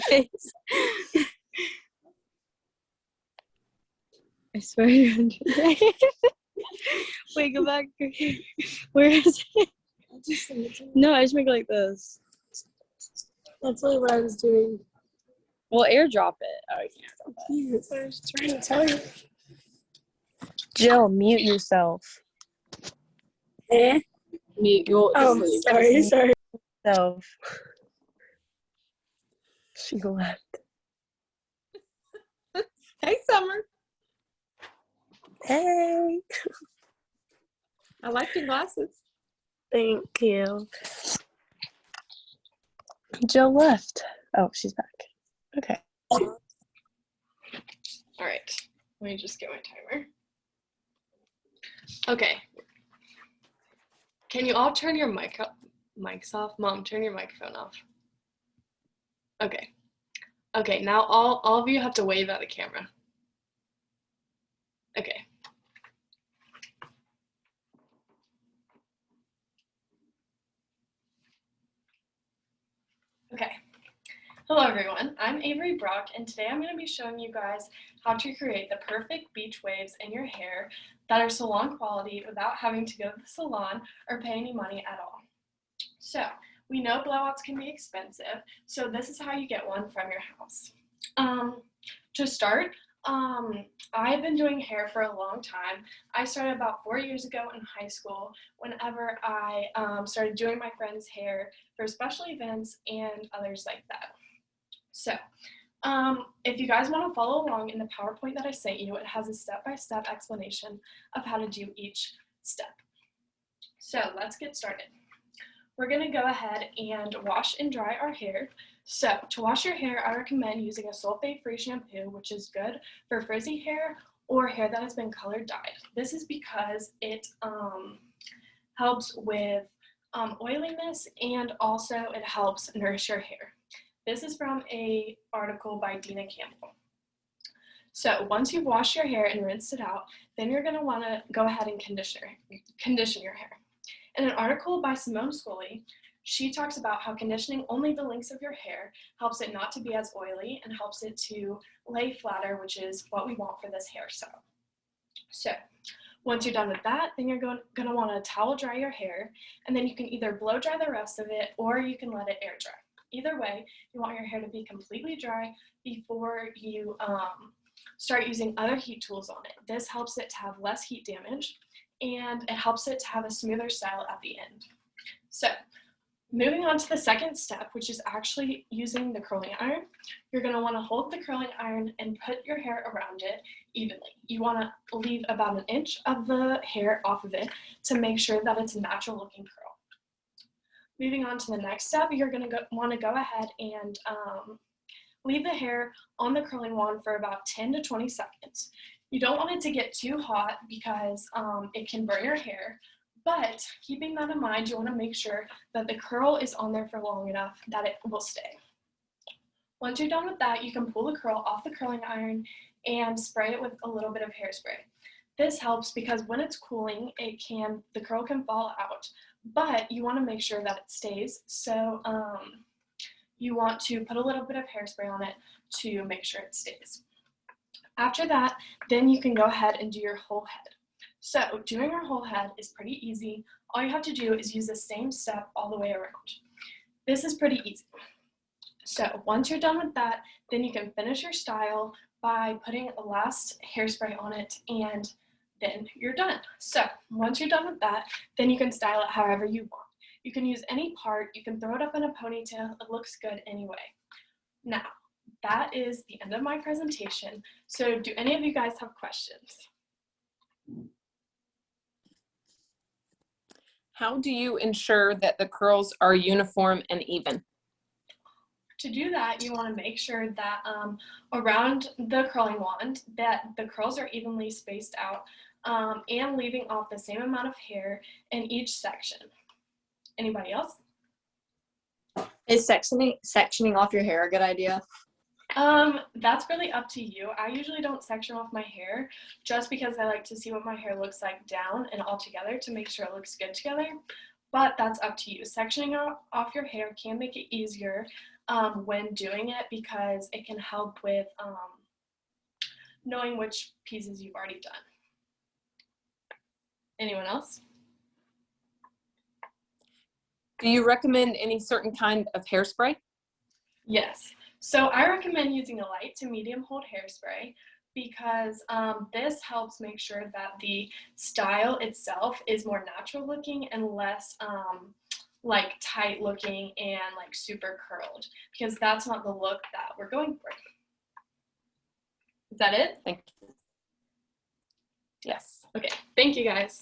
face. I swear you're Wait, go back. Where is it? No, I just make it like this. That's really what I was doing. Well, airdrop it. Oh, you can't. I was trying to tell you. Jill, mute yourself. Mute your. Oh, sorry. Yourself. She left. Hey, Summer. Hey. I like your glasses. Thank you. Jill left. Oh, she's back. Okay. All right. Let me just get my timer. Okay. Can you all turn your mics off? Mom, turn your microphone off. Okay. Okay, now all of you have to wave at the camera. Okay. Okay. Hello everyone, I'm Avery Brock, and today I'm going to be showing you guys how to create the perfect beach waves in your hair that are salon quality without having to go to the salon or pay any money at all. So, we know blowouts can be expensive, so this is how you get one from your house. To start, I've been doing hair for a long time. I started about 4 years ago in high school whenever I started doing my friends' hair for special events and others like that. So, if you guys want to follow along in the PowerPoint that I sent you, it has a step-by-step explanation of how to do each step. So, let's get started. We're going to go ahead and wash and dry our hair. So, to wash your hair, I recommend using a sulfate-free shampoo, which is good for frizzy hair or hair that has been color dyed. This is because it helps with oiliness, and also it helps nourish your hair. This is from an article by Dina Campbell. So once you've washed your hair and rinsed it out, then you're going to want to go ahead and condition your hair. In an article by Simone Scully, she talks about how conditioning only the links of your hair helps it not to be as oily and helps it to lay flatter, which is what we want for this hairstyle. So once you're done with that, then you're going to want to towel dry your hair, and then you can either blow dry the rest of it or you can let it air dry. Either way, you want your hair to be completely dry before you start using other heat tools on it. This helps it to have less heat damage, and it helps it to have a smoother style at the end. So, moving on to the second step, which is actually using the curling iron. You're going to want to hold the curling iron and put your hair around it evenly. You want to leave about 1 inch of the hair off of it to make sure that it's a natural looking curl. Moving on to the next step, you're going to want to go ahead and leave the hair on the curling wand for about 10 to 20 seconds. You don't want it to get too hot because it can burn your hair, but keeping that in mind, you want to make sure that the curl is on there for long enough that it will stay. Once you're done with that, you can pull the curl off the curling iron and spray it with a little bit of hairspray. This helps because when it's cooling, the curl can fall out, but you want to make sure that it stays. So you want to put a little bit of hairspray on it to make sure it stays. After that, then you can go ahead and do your whole head. So doing your whole head is pretty easy. All you have to do is use the same step all the way around. This is pretty easy. So once you're done with that, then you can finish your style by putting a last hairspray on it, and then you're done. So once you're done with that, then you can style it however you want. You can use any part, you can throw it up in a ponytail, it looks good anyway. Now, that is the end of my presentation. So do any of you guys have questions? How do you ensure that the curls are uniform and even? To do that, you want to make sure that around the curling wand that the curls are evenly spaced out and leaving off the same amount of hair in each section. Anybody else? Is sectioning off your hair a good idea? That's really up to you. I usually don't section off my hair just because I like to see what my hair looks like down and all together to make sure it looks good together. But that's up to you. Sectioning off your hair can make it easier when doing it, because it can help with knowing which pieces you've already done. Anyone else? Do you recommend any certain kind of hairspray? Yes. So I recommend using a light to medium hold hairspray, because this helps make sure that the style itself is more natural looking and less like tight looking and like super curled, because that's not the look that we're going for. Is that it? Thank you. Yes. Okay. Thank you guys.